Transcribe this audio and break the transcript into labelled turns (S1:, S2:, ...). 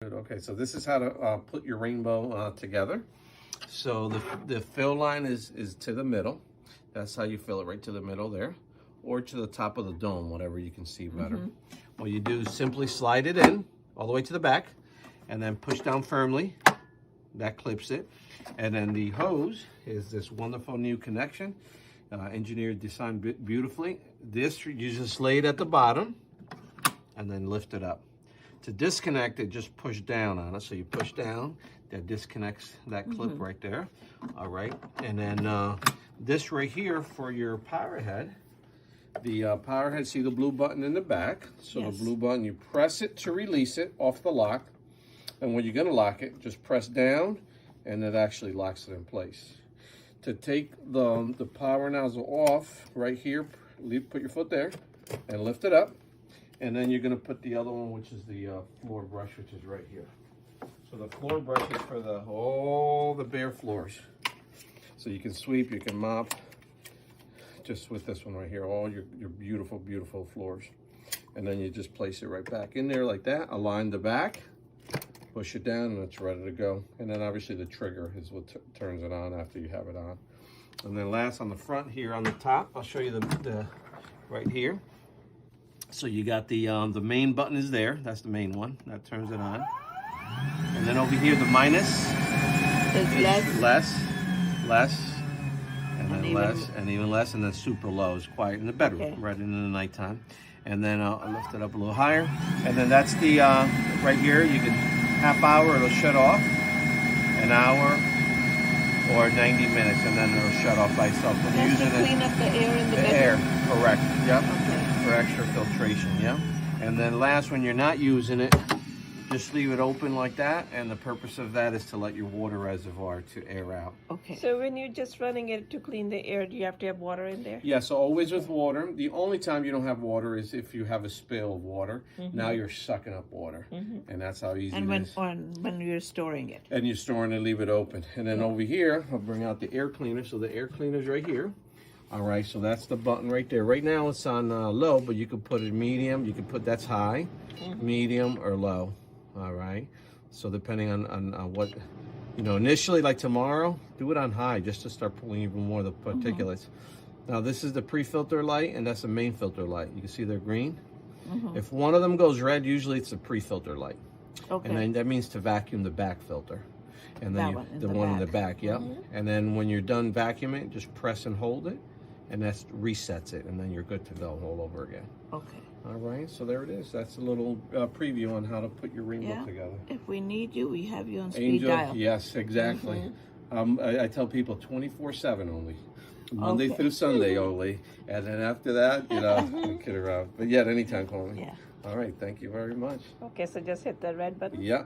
S1: Okay, so this is how to put your rainbow together. So the fill line is to the middle. That's how you fill it, right to the middle there, or to the top of the dome, whatever you can see better. What you do is simply slide it in all the way to the back, and then push down firmly. That clips it. And then the hose is this wonderful new connection, engineered, designed beautifully. This, you just lay it at the bottom and then lift it up. To disconnect it, just push down on it. So you push down, that disconnects that clip right there. All right, and then this right here for your power head. The power head, see the blue button in the back? So the blue button, you press it to release it off the lock. And when you're gonna lock it, just press down and it actually locks it in place. To take the power nozzle off, right here, put your foot there and lift it up. And then you're gonna put the other one, which is the floor brush, which is right here. So the floor brush is for all the bare floors. So you can sweep, you can mop, just with this one right here, all your beautiful, beautiful floors. And then you just place it right back in there like that, align the back, push it down, and it's ready to go. And then obviously the trigger is what turns it on after you have it on. And then last on the front here, on the top, I'll show you the right here. So you got the main button is there. That's the main one. That turns it on. And then over here, the minus is less, and then less, and even less, and then super low is quiet in the bedroom, right in the nighttime. And then I'll lift it up a little higher. And then that's the, right here, you can, half hour, it'll shut off, an hour, or 90 minutes, and then it'll shut off by itself.
S2: Just to clean up the air in the bedroom?
S1: Air, correct, yep.
S2: Okay.
S1: For extra filtration, yeah. And then last, when you're not using it, just leave it open like that, and the purpose of that is to let your water reservoir to air out.
S2: Okay.
S3: So when you're just running it to clean the air, do you have to have water in there?
S1: Yeah, so always with water. The only time you don't have water is if you have a spill of water. Now you're sucking up water, and that's how easy
S2: And
S1: it is.
S2: when you're storing it?
S1: And you're storing it, leave it open. And then over here, I'll bring out the air cleaner. So the air cleaner's right here. All right, so that's the button right there. Right now it's on low, but you can put it medium. You can put that's high, medium, or low. All right, so depending on what, you know, initially, like tomorrow, do it on high just to start pulling even more of the particulates. Now this is the pre-filter light, and that's the main filter light. You can see they're green. If one of them goes red, usually it's a pre-filter light. Okay. And then that means to vacuum the back filter. And then the one in the back, yep. And then when you're done vacuuming, just press and hold it, and that resets it, and then you're good to go all over again. Okay. All right, so there it is. That's a little preview on how to put your rainbow together.
S2: If we need you, we have you on speed dial.
S1: Yes, exactly. I tell people 24/7 only. Monday through Sunday only. And then after that, you know, kid around. But yeah, anytime call me. Yeah. All right, thank you very much.
S3: Okay, so just hit the red button.
S1: Yeah.